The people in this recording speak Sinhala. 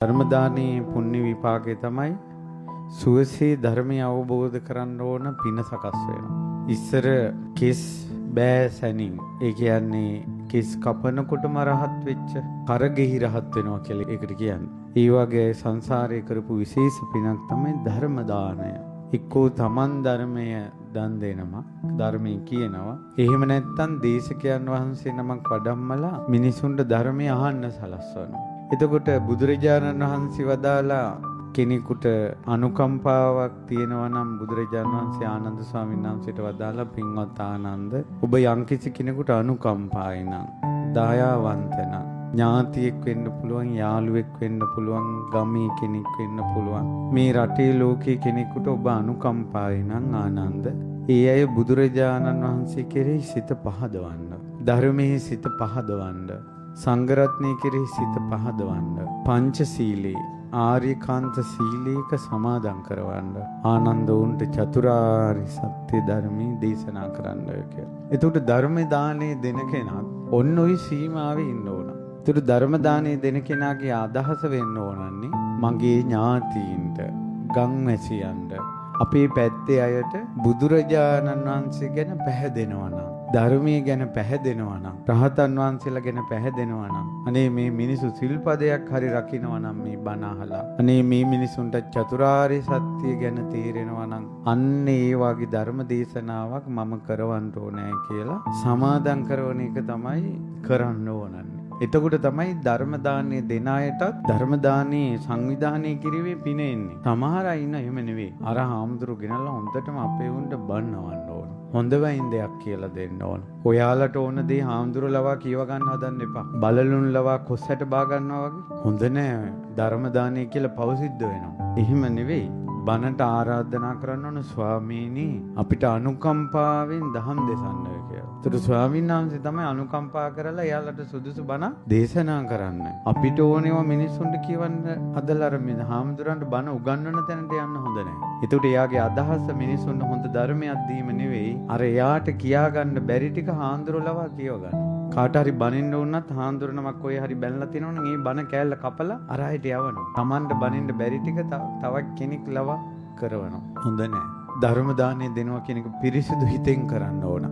ධර්ම දානයේ පුණ්‍ය විපාකේ තමයි සුවසේ ධර්මය අවබෝධ කරන්න ඕන පින සකස් වෙනවා. ඉස්සර කෙස් බෑ සැනින් ඒ කියන්නේ කෙස් කපනකොටම රහත් වෙච්ච කරගෙහි රහත් වෙනවා කියලා ඒකට කියන්නේ. ඒ වගේ සංසාරේ කරපු විශේෂ පිනක් තමයි ධර්ම දානය. එක්කෝ තමන් ධර්මය දන් දෙනවා ධර්මයේ කියනවා. එහෙම නැත්නම් දේශකයන් වහන්සේ නමක් වඩම්මලා මිනිසුන්ට ධර්මය අහන්න සලස්වනවා. එතකොට බුදුරජාණන් වහන්සේ වදාලා කෙනෙකුට අනුකම්පාවක් තියෙනවා නම් බුදුරජාණන් වහන්සේ ආනන්ද ස්වාමීන් වහන්සේට වදාලා පින්වත් ආනන්ද ඔබ යම්කිසි කෙනෙකුට අනුකම්පායි නම් දයාවන්ත නම් ඥාතියෙක් වෙන්න පුළුවන් යාළුවෙක් වෙන්න පුළුවන් ගමේ කෙනෙක් වෙන්න පුළුවන් මේ රටේ ලෝකේ කෙනෙකුට ඔබ අනුකම්පායි නම් ආනන්ද ඒ අය බුදුරජාණන් වහන්සේ කෙරෙහි සිත පහදවන්න ධර්මයේ සිත පහදවන්න සංඝරත්නයේ කෙරෙහි සිත පහදවන්න පංචශීලයේ ආර්යකාන්ත සීලයක සමාදන් කරවන්න ආනන්ද උන්ට චතුරාර්ය සත්‍ය ධර්මයේ දේශනා කරන්න කියලා. එතකොට ධර්ම දානේ දෙන කෙනා ඔන්න ඔය සීමාවේ ඉන්න ඕන. එතකොට ධර්ම දානේ දෙන කෙනාගේ අදහස වෙන්න ඕනන්නේ මගේ ඥාතීන්ට ගම්වැසියන්ට අපේ පැත්තේ අයට බුදුරජාණන් වහන්සේ ගැන පැහැදෙනවා නම් ධර්මයේ ගැන පැහැදෙනවා නම් රහතන් වහන්සේලා ගැන පැහැදෙනවා නම් අනේ මේ මිනිසු සිල්පදයක් හරි රකින්නවා නම් මේ බණ අහලා අනේ මේ මිනිසුන්ට චතුරාර්ය සත්‍ය ගැන තේරෙනවා නම් අන්න ඒ වගේ ධර්ම දේශනාවක් මම කරවන්න ඕනේ කියලා සමාදන් කරන එක තමයි කරන්න ඕනන්නේ. එතකොට තමයි ධර්ම දානයේ දෙන අයටත් ධර්ම දානයේ සංවිධානය කිරීමේ පින එන්නේ. සමහර අය ඉන්න එහෙම නෙවෙයි. අර හාමුදුරු ගෙනල්ලා හොඳටම අපේ උන්ට බන්නවන්න ඕන. හොඳ වයින් දෙයක් කියලා දෙන්න ඕන. ඔයාලට ඕන දේ හාමුදුරු ලවා කියව ගන්න හදන්න එපා. බලලුන් ලවා කොස්සට බා ගන්නවා වගේ. හොඳ නෑ. ධර්ම දානය කියලා පෞසිද්ධ වෙනවා. එහෙම නෙවෙයි. බණට ආරාධනා කරන්න ඕන ස්වාමීනි අපිට අනුකම්පාවෙන් දහම් දෙසන්න කියලා. ඒතර ස්වාමීන් වහන්සේ තමයි අනුකම්පා කරලා එයාලට සුදුසු බණ දේශනා කරන්න. අපිට ඕනේව මිනිස්සුන්ට කියවන්න අදලා අර මේ හාමුදුරන්ට බණ උගන්වන තැනට යන්න හොඳ නැහැ. ඒතකොට එයාගේ අදහස මිනිස්සුන්ට හොඳ ධර්මයක් දීම නෙවෙයි. අර එයාට කියාගන්න බැරි ටික හාමුදුරුවෝ කියව ගන්න. කාට හරි බනින්න වුණත් හාමුදුරනමක් ඔය හරි බැලලා තිනවනම් ඒ බන කෑල්ල කපලා අර අයට යවනවා. Tamanට බනින්න බැරි ටික තවත් කෙනෙක් ලවා කරවනවා. හොඳ නෑ. ධර්ම දානය දෙනවා කියන එක පිරිසිදු හිතෙන් කරන්න ඕන.